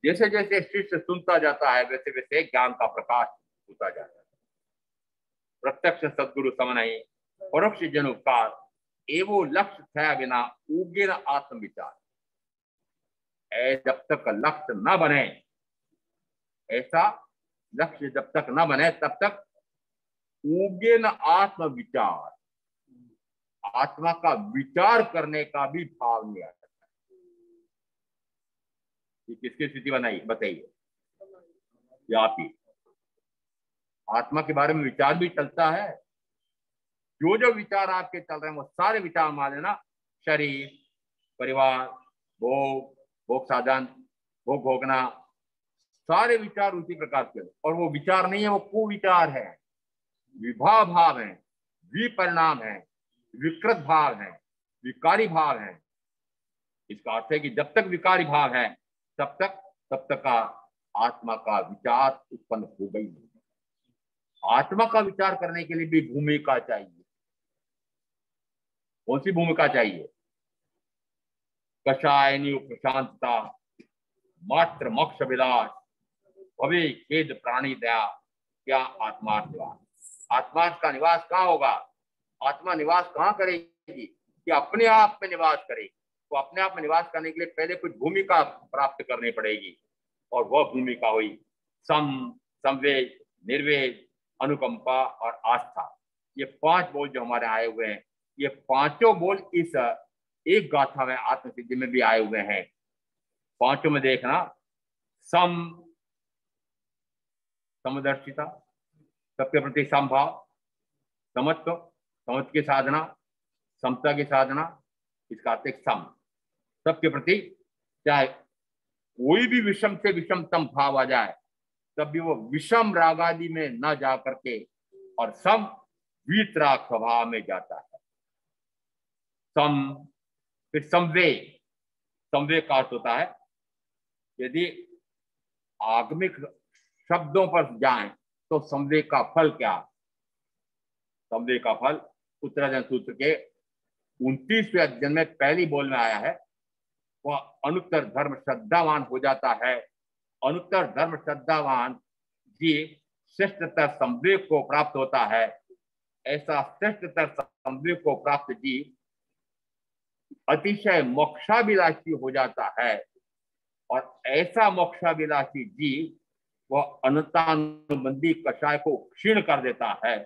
जैसे जैसे शिष्य सुनता जाता है वैसे वैसे ज्ञान का प्रकाश होता जाता है। प्रत्यक्ष सद्गुरु सम नहीं, परोक्ष जन उपकार, एवो लक्ष्य था बिना उगे न आत्म विचार। जब तक लक्ष्य न बने, ऐसा लक्ष्य जब तक न बने तब तक उगे न आत्म विचार, आत्मा का विचार करने का भी भाव नहीं आता। ये किसकी स्थिति बनाई बताइए? आप ही। आत्मा के बारे में विचार भी चलता है। जो जो विचार आपके चल रहे हैं वो सारे विचार मान लेना शरीर, परिवार, भोग, भोग साधन, भोग भोगना, सारे विचार उसी प्रकार के। और वो विचार नहीं है, वो कुविचार है, विभाव भाव है, विपरिणाम है, विकृत भाव है, विकारी भाव है। इसका अर्थ है कि जब तक विकारी भाव है तब तक का आत्मा का विचार उत्पन्न हो गई नहीं। आत्मा का विचार करने के लिए भी भूमिका चाहिए। कौन सी भूमिका चाहिए? कषायनी प्रशांतता, मात्र मोक्ष विलास, भवे खेद प्राणी दया, क्या आत्मा निवास। आत्मा का निवास कहाँ होगा? आत्मा निवास कहाँ करेगी? कि अपने आप में निवास करेगी। तो अपने आप में निवास करने के लिए पहले कुछ भूमिका प्राप्त करनी पड़ेगी, और वह भूमिका हुई संवेद, निर्वेद, अनुकंपा और आस्था। ये 5 बोल जो हमारे आए हुए हैं, ये 5 बोल इस एक गाथा में आत्मसिद्धि में भी आए हुए हैं। पांचों में देखना, समदर्शिता, सबके प्रति समभाव, समत्व, समत्व की साधना, समता की साधना, इसका अर्थ सम, सबके प्रति, चाहे कोई भी विषम से विषमतम भाव आ जाए तब भी वो विषम राग आदि में न जा करके और सम वीतराग स्वभाव में जाता है। सम, फिर संवेग, संवेग का अर्थ होता है यदि आगमिक शब्दों पर जाएं तो संवेग का फल क्या? संवेग का फल उत्तराधन सूत्र के 29वें अध्ययन में पहली बोल में आया है, वह अनुत्तर धर्म श्रद्धावान हो जाता है। अनुत्तर धर्म श्रद्धावान जीव श्रेष्ठतर संवेग को प्राप्त होता है। ऐसा श्रेष्ठतर संवेग को प्राप्त जीव अतिशय मोक्षाभिलाषी हो जाता है और ऐसा मोक्षाभिलाषी जीव वह अनंतानुबंधी कषाय को क्षीण कर देता है।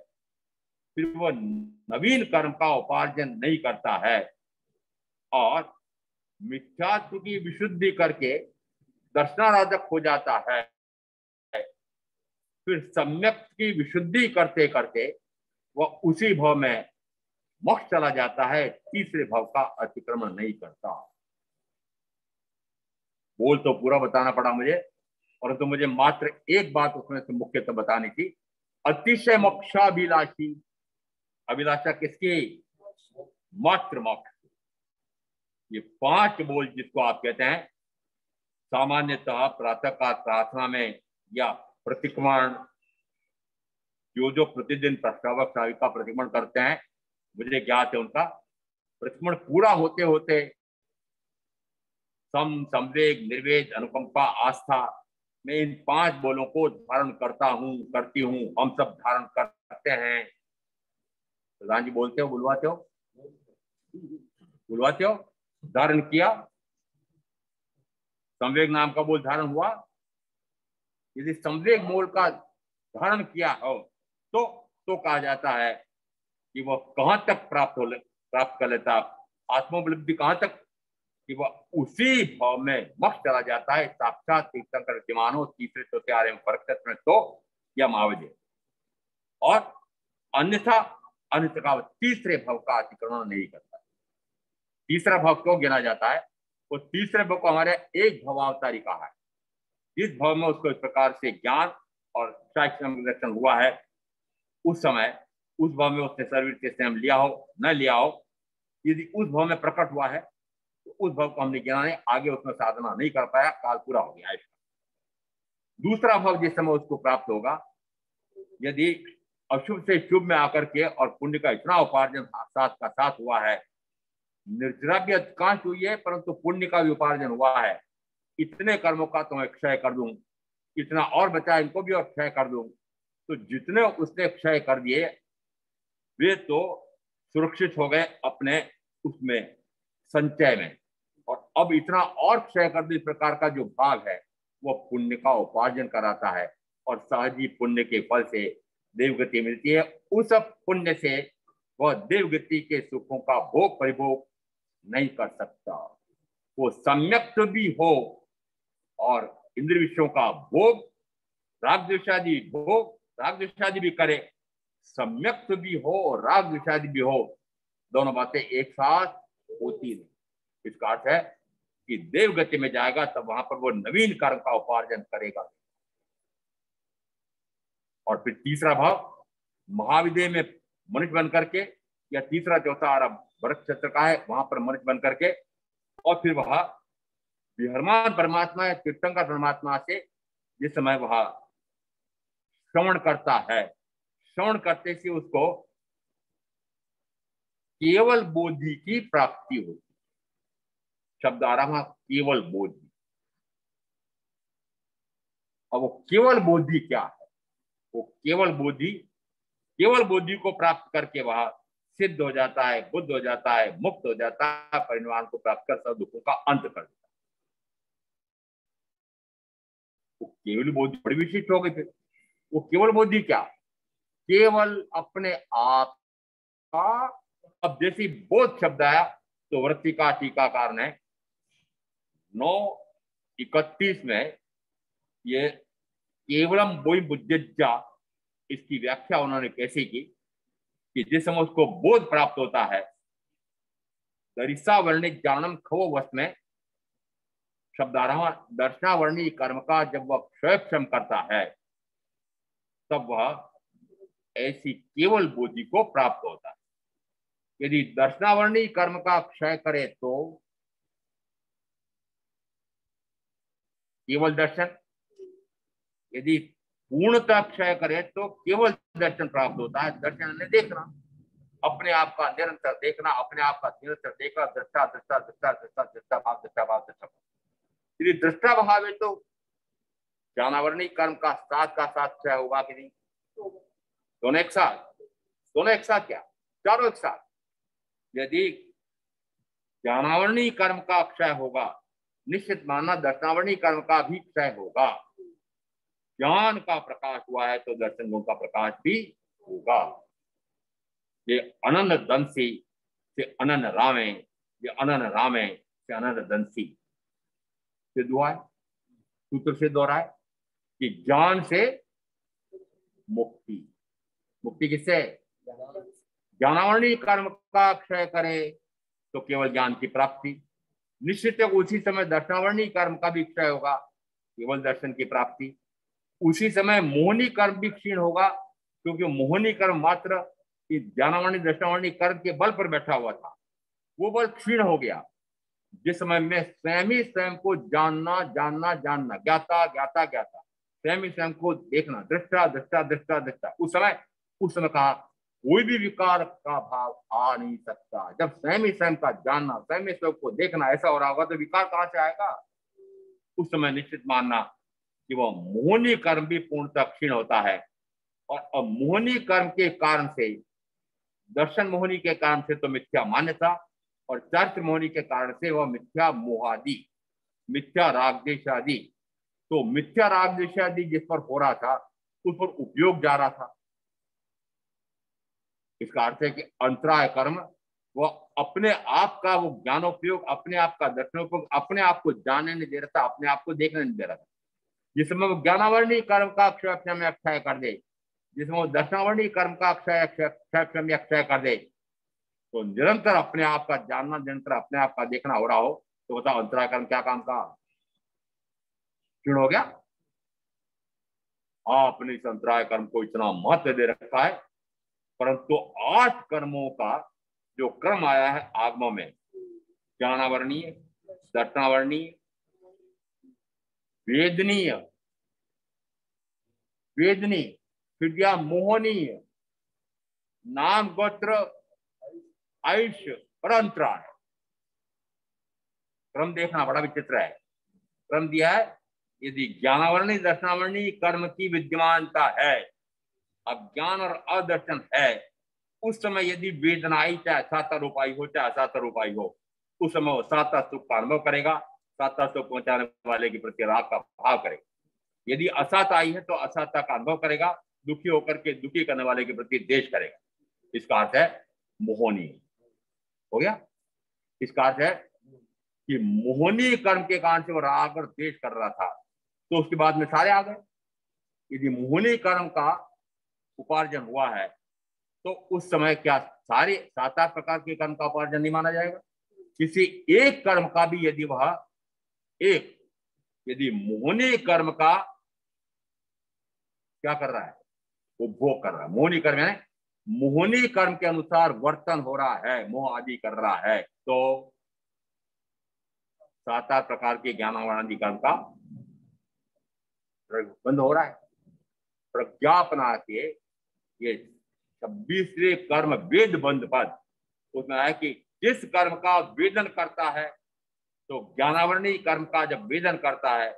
फिर वह नवीन कर्म का उपार्जन नहीं करता है और मिथ्यात्व की विशुद्धि करके दर्शनाराधक हो जाता है। फिर सम्यक की विशुद्धि करते करते वह उसी भाव में मोक्ष चला जाता है, तीसरे भाव का अतिक्रमण नहीं करता। बोल तो पूरा बताना पड़ा मुझे, परंतु मुझे मात्र एक बात उसमें से मुख्यतः बतानी थी, अतिशय मोक्षाभिलाषी। अभिलाषा किसकी? मात्र मोक्ष। ये 5 बोल जिसको आप कहते हैं सामान्यतः प्रातःकाल प्रार्थना में या प्रतिक्रमण, जो प्रतिदिन प्रश्नावक साविका प्रतिक्रमण करते हैं, मुझे ज्ञात है उनका प्रतिक्रमण पूरा होते होते सम, संवेग, निर्वेद, अनुकंपा, आस्था, मैं इन 5 बोलों को धारण करता हूं, करती हूं, हम सब धारण करते हैं। प्रधान जी बोलते हो, बुलवाते हो, बुलवाते हो, धारण किया, संवेग नाम का बोल धारण हुआ। यदि संवेग मूल का धारण किया हो तो कहा जाता है कि वह कहां तक प्राप्त कर लेता, आत्मोपलब्धि कहां तक, कि वह उसी भाव में मोक्ष चला जाता है। साक्षात तीर्थंकर विद्यमान हो, तीसरे चौथे आर्य में फर्क में तो या मावजे, और अन्यथा का तीसरे भाव का अतिक्रमण नहीं करता। तीसरा भाव क्यों गिना जाता है? वो तीसरे भाव को हमारे एक भवावतारी कहा है। जिस भाव में उसको इस प्रकार से ज्ञान और दर्शन हुआ है, उस समय उस भाव में उसने सर्विस के स्वयं लिया हो न लिया हो, यदि उस भाव में प्रकट हुआ है तो उस भाव को हमने ज्ञान है, आगे उसमें साधना नहीं कर पाया, काल पूरा हो गया। दूसरा भाव जिस समय उसको प्राप्त होगा, यदि अशुभ से शुभ में आकर के और पुण्य का इतना उपार्जन साथ का साथ हुआ है, निर्जरा भी अधिकांश हुई है परंतु पुण्य का भी उपार्जन हुआ है, इतने कर्मों का तो मैं क्षय कर दूं, इतना और बचा इनको भी और क्षय कर दूं, तो जितने उसने क्षय कर दिए वे तो सुरक्षित हो गए अपने उसमें संचय में, और अब इतना और क्षय कर दो, इस प्रकार का जो भाग है वो पुण्य का उपार्जन कराता है और सहज ही पुण्य के फल से देवगति मिलती है। उस पुण्य से वह देवगति के सुखों का भोग परिभोग नहीं कर सकता। वो सम्यक भी हो और इंद्र विषयों का भोग, राग द्वेषादि भोग, राग द्वेषादि भी करे, सम्यक भी हो और राग द्वेषादि भी हो, दोनों बातें एक साथ होती नहीं। इसका अर्थ है कि देवगति में जाएगा तब वहां पर वो नवीन कर्म का उपार्जन करेगा। और फिर तीसरा भाव महाविद्य में मनुष्य बन करके, या तीसरा चौथा आरब भरत क्षेत्र का है, वहां पर मनुष्य बन करके, और फिर वह विहरमान परमात्मा है, तीर्थंकर परमात्मा से जिस समय वह श्रवण करता है, श्रवण करते से उसको केवल बोधि की प्राप्ति होती। शब्द आ रहा केवल बोधि। अब वो केवल बोधि क्या है? वो केवल बोधि को प्राप्त करके वह सिद्ध हो जाता है, बुद्ध हो जाता है, मुक्त हो जाता है, परिनिर्वाण को प्राप्त कर सब दुखों का अंत कर देता है। वो केवल बोधि बड़ी विशिष्ट हो गई। फिर वो केवल बोधि क्या? केवल अपने आप का। अब जैसी बोध शब्द आया तो वृत्ति का टीकाकार ने 9 31 में ये केवलम बोई बुद्धिज्जा, इसकी व्याख्या उन्होंने कैसे की कि जिस समय उसको बोध प्राप्त होता है, दरिसावर्णी ज्ञानम खवो वश में शब्दारह दर्शनावर्णी कर्म का जब वह क्षयक्षम करता है, तब वह ऐसी केवल बोधि को प्राप्त होता है। यदि दर्शनावर्णी कर्म का क्षय करे तो केवल दर्शन, यदि पूर्णतः क्षय करे तो केवल दर्शन प्राप्त होता है। दर्शन ने देखना, अपने आप का निरंतर देखना, अपने आप का निरंतर देखना, दृष्टा दृष्टा दृष्टा दृष्टा दृष्टा भाव दृष्टा भाव दृष्टा भाव। यदि दृष्टा भाव है तो ज्ञानावरणी कर्म का साथ क्षय होगा कि नहीं? दोनों एक साथ, दोनों एक साथ क्या, चारों एक साथ। यदि ज्ञानावरणी कर्म का क्षय होगा, निश्चित मानना दर्शनावरणी कर्म का भी क्षय होगा। ज्ञान का प्रकाश हुआ है तो दर्शन गुण का प्रकाश भी होगा। ये अनन्य दंसी से अनन्य रामे, ये अनन्य रामे से अनन्य दंसी सिद्ध हुआ है, सूत्र सिद्ध हो रहा है कि ज्ञान से मुक्ति, मुक्ति किससे? ज्ञानावरणी कर्म का क्षय करे तो केवल ज्ञान की प्राप्ति। निश्चित है उसी समय दर्शनावरणी कर्म का भी क्षय होगा, केवल दर्शन की प्राप्ति। उसी समय मोहनी कर्म भी क्षीण होगा, क्योंकि मोहनी कर्म मात्र ज्ञानावरणी दर्शनावरणी कर्म के बल पर बैठा हुआ था, वो बल क्षीण हो गया। जिस समय में स्वयं ही स्वयं को जानना जानना जानना, ज्ञाता ज्ञाता ज्ञाता, स्वयं ही स्वयं को देखना, दृष्टा दृष्टा दृष्टा दृष्टा, उस समय कहा कोई भी विकार का भाव आ नहीं सकता। जब स्वयं ही स्वयं का जानना, स्वयं ही स्वयं को देखना ऐसा हो रहा होगा तो विकार कहां से आएगा? उस समय निश्चित मानना कि वह मोहनी कर्म भी पूर्णतः क्षीण होता है। और मोहनी कर्म के कारण से, दर्शन मोहनी के कारण से तो मिथ्या मान्यता, और चर्च मोहनी के कारण से वह मिथ्या मोहादि, मिथ्या रागदेशादि। तो मिथ्या रागदेशादि जिस पर हो रहा था उस पर उपयोग जा रहा था। इसका अर्थ है कि अंतराय कर्म वो अपने आप का वो ज्ञानोपयोग, अपने आप का दर्शनोपयोग, अपने आप को जानने नहीं दे रहा था, अपने आप को देखने नहीं दे रहा था। जिसमें वो ज्ञानावरणी कर्म का क्षय कर दे, जिसमें वो दर्शनावरणी कर्म का क्षय कर दे, तो निरंतर अपने आप का जानना, निरंतर अपने आप का देखना हो रहा हो, तो बताओ अंतराय कर्म क्या काम का? क्षीण हो गया। आपने इस अंतराय कर्म को इतना महत्व दे रखा है, परंतु 8 कर्मों का जो क्रम आया है आगमों में, ज्ञानावरणीय, दर्शनावरणीय, वेदनीय, वेदनी, विद्या मोहनीय, नाम गोत्र आयुष्य और अंतराय, क्रम देखना बड़ा विचित्र है। क्रम दिया है, यदि ज्ञानावरणी दर्शनावरणी कर्म की विद्यमानता है, अज्ञान और अदर्शन है, उस समय यदि वेदना आई, चाहे सातर उपाय हो चाहे असातर उपाय हो, उस समय वो साता सुख का अनुभव करेगा, साता सुख पहुंचाने वाले के प्रति राग का भाव करेगा। यदि असात आई है तो असाता का अनुभव करेगा, दुखी होकर के दुखी करने वाले के प्रति द्वेष करेगा। इसका अर्थ है मोहनी हो गया। इसका अर्थ है कि मोहनी कर्म के कारण से वो राग और द्वेष कर रहा था, तो उसके बाद में सारे आ गए। यदि मोहनी कर्म का उपार्जन हुआ है तो उस समय क्या सारे 7-8 प्रकार के कर्म का उपार्जन नहीं माना जाएगा? किसी एक कर्म का भी यदि वह यदि मोहनी कर्म का क्या कर रहा है, उपभोग कर रहा है, मोहनी कर्म है, मोहनी कर्म के अनुसार वर्तन हो रहा है, मोह आदि कर रहा है, तो 7-8 प्रकार के ज्ञानावरणी कर्म का बंद हो रहा है। प्रज्ञापना के ये 26वें कर्म वेद बंध पद, उसमें है कि जिस कर्म का वेदन करता है, तो ज्ञानावरणी कर्म का जब वेदन करता है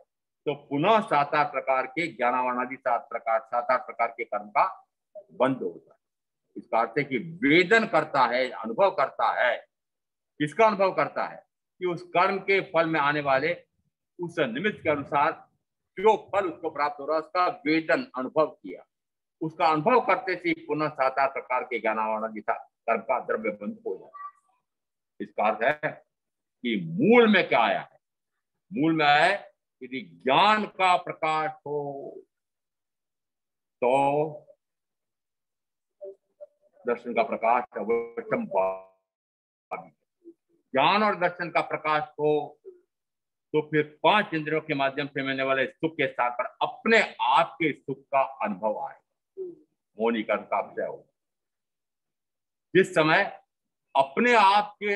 तो पुनः 7-8 प्रकार के ज्ञानावरणादि 7 प्रकार के कर्म का बंद होता है। इसका अर्थ है कि वेदन करता है, अनुभव करता है। किसका अनुभव करता है? कि उस कर्म के फल में आने वाले उस निमित्त के अनुसार जो फल उसको प्राप्त हो रहा है, उसका वेदन अनुभव किया। उसका अनुभव करते से पुनः 7-8 प्रकार के ज्ञानावरणादि कर्म का द्रव्य बंद हो जाए। इसका अर्थ है कि मूल में क्या आया है? मूल में आया है यदि ज्ञान का प्रकाश हो तो दर्शन का प्रकाश अवश्यम भावी। ज्ञान और दर्शन का प्रकाश हो तो फिर 5 इंद्रियों के माध्यम से मिलने वाले सुख के स्थान पर अपने आप के सुख का अनुभव आए, मौनीकरण का विषय हो। जिस समय अपने आप के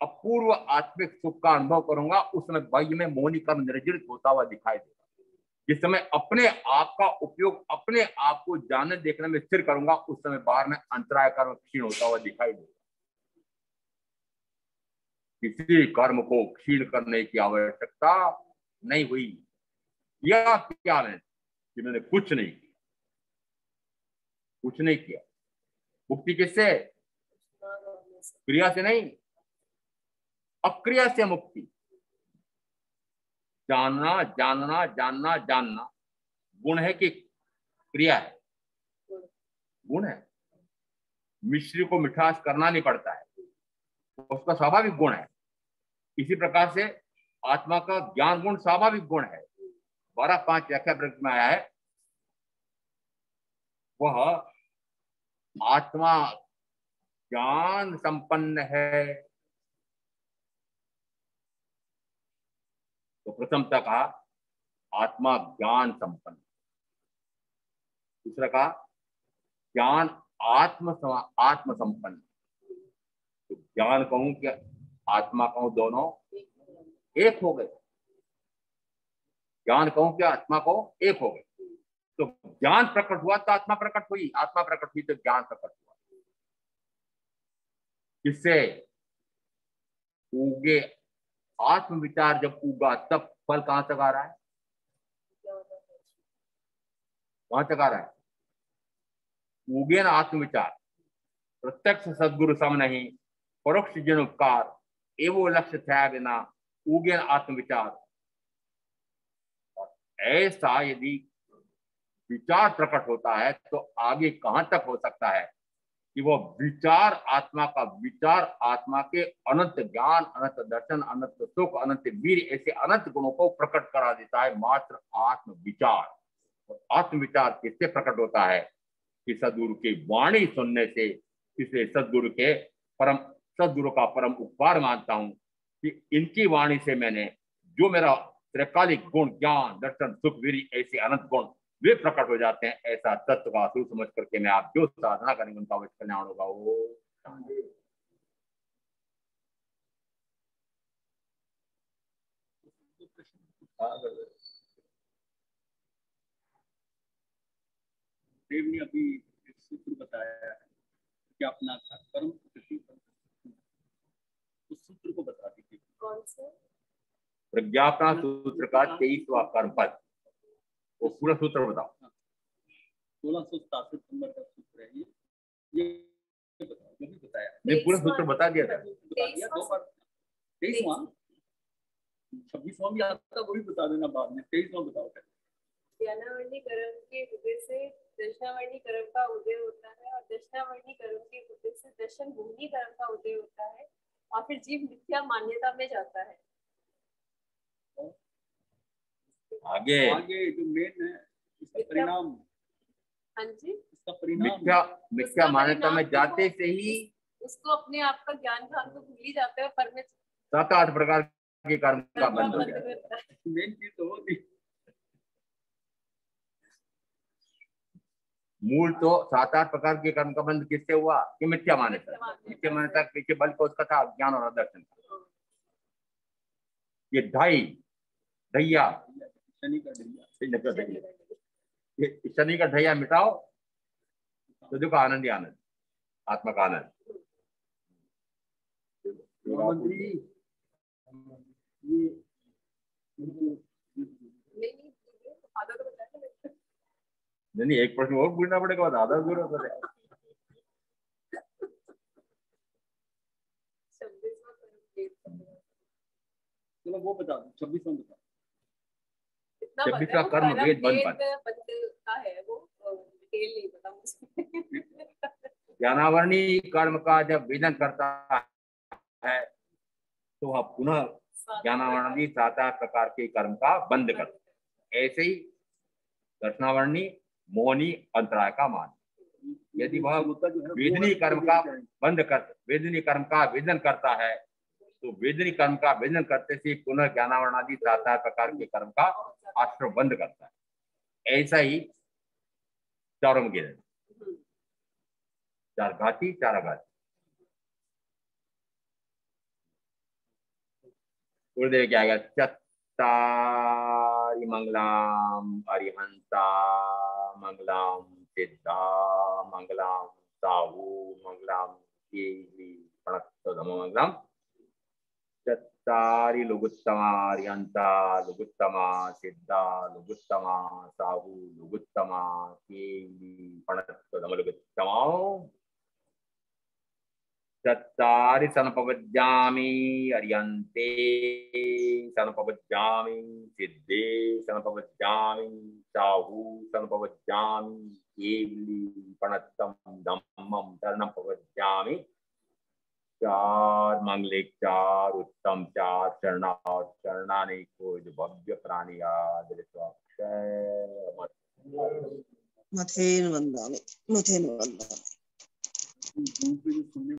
अपूर्व आत्मिक सुख का अनुभव करूंगा उस समय बाह्य में मौनीकरण निर्जरित होता हुआ दिखाई देगा। जिस समय अपने आप का उपयोग अपने आप को जानने देखने में स्थिर करूंगा उस समय बाहर में अंतराय कर्म क्षीण होता हुआ दिखाई देगा। किसी कर्म को क्षीण करने की आवश्यकता नहीं हुई। या क्या कि मैंने कुछ नहीं किया, कुछ नहीं किया। मुक्ति किससे? क्रिया से नहीं, अक्रिया से मुक्ति। जानना जानना जानना जानना गुण है कि क्रिया है? गुण है। मिश्री को मिठास करना नहीं पड़ता है, उसका स्वाभाविक गुण है। इसी प्रकार से आत्मा का ज्ञान गुण स्वाभाविक गुण है। 12.5 व्याख्या वृत्त में आया है, वह आत्मा ज्ञान संपन्न है। तो प्रथमतः कहा आत्मा ज्ञान संपन्न, दूसरा कहा ज्ञान आत्म संपन्न। तो ज्ञान कहूं कि आत्मा कहूं, दोनों एक हो गए। ज्ञान कहूं कि आत्मा को एक हो गए। तो ज्ञान प्रकट हुआ तो आत्मा प्रकट हुई, आत्मा प्रकट हुई तो ज्ञान प्रकट हुआ। जिससे उगे आत्म विचार जब उगा तब फल कहां तक आ रहा है? कहां तक आ रहा है? उगे न आत्म विचार, प्रत्यक्ष सदगुरु सम नहीं, परोक्ष जन उपकार, एवो लक्ष्य था बिना उगे न आत्म विचार। और ऐसा यदि विचार प्रकट होता है तो आगे कहां तक हो सकता है कि वो विचार आत्मा का विचार आत्मा के अनंत ज्ञान, अनंत दर्शन, अनंत सुख, अनंत वीर, ऐसे अनंत गुणों को प्रकट करा देता है मात्र आत्म विचार। और आत्म विचार किससे प्रकट होता है कि सदगुरु की वाणी सुनने से। इसलिए सदगुरु का परम उपकार मानता हूं कि इनकी वाणी से मैंने जो मेरा त्रिकालिक गुण, ज्ञान, दर्शन, सुख, वीर, ऐसे अनंत गुण वे प्रकट हो जाते हैं। ऐसा तत्व का असुर समझ करके मैं आप जो साधना करेंगे उनका अवश्य कल्याण होगा। वो देव ने अभी एक सूत्र बताया है कि अपना कर्म उस सूत्र को बता दीजिए। कौन से? प्रज्ञापना सूत्र का 23वां कर्म पद, वो पूरा सूत्र बताओ। 1667 नंबर का सूत्र है ये बताओ, जो भी बताया। नहीं, पूरा सूत्र बता दिया था। 23वां 26वां भी आता, वो भी बता देना बाद में। 23वां बताओ। ज्ञानावर्णी कर्म के उदय से दर्शनावर्णी कर्म का उदय होता है और दर्शनावर्णी कर्म के उदय से दर्शन भूमि कर्म का उदय होता है और फिर जीव मिथ्या मान्यता में जाता है। आगे जो मेन है इसका परिणाम। हाँ जी, इसका परिणाम मिथ्या मान्यता में जाते से ही उसको अपने आप का ज्ञान भान को भूल ही जाते हैं। परमेश्वर 7-8 प्रकार के कर्म का बंध हो जाता है। मेन चीज तो होती, मूल तो 7-8 प्रकार के कर्म का बंध किससे हुआ कि मिथ्या मान्यता। मिथ्या मान्यता के पीछे बल को उसका था ज्ञान और दर्शन का। ये ढैया शनि का ढैया, ये शनि का ढैया मिटाओ तो देखो आनंद ही आनंद, आत्मा का आनंद। नहीं, एक प्रश्न और पूछना पड़ेगा, आधा दूर होता है। चलो वो बता दो, 26वां बता। 26वां कर्म वेद बंद का है, वो डिटेल नहीं पता मुझे। ज्ञानावर्णी कर्म का जब वेदन करता है तो वह पुनः ज्ञानावर्णी 7 प्रकार के कर्म का बंद करता है। ऐसे ही दर्शनावर्णी मोहनी अंतराय का मान। यदि वह वेदनी कर्म का वेदनी कर्म का वेदन करता है तो वेदनी कर्म का वेदन करते से पुनः ज्ञानावर्णादि 7 प्रकार के कर्म का आश्रम बंद करता है। ऐसा ही चारों में गिरे, 4 घाती 4 आघाती। गुरुदेव क्या आएगा? चत्तारि मंगलम अरिहंता मंगलम सिद्धा मंगलम साहू मंगलम मंगलम चत्तारि लुगुत्तमा अरिहंता लुगुत्तमा सिद्धा लुगुत्तमा साहू लुगुत्तमा लुगुत्तमा चत्तारि सनपवज्जामि अरियन्ते सनपवज्जामि सिद्धे सनपवज्जामि साहू सनपवज्जामि केवली पणत्तम धम्मम शरणं पवज्जामि। 4 मंगलिक 4 उत्तम 4 शरणाने को जो भव्य प्राणी मथेन वंदामि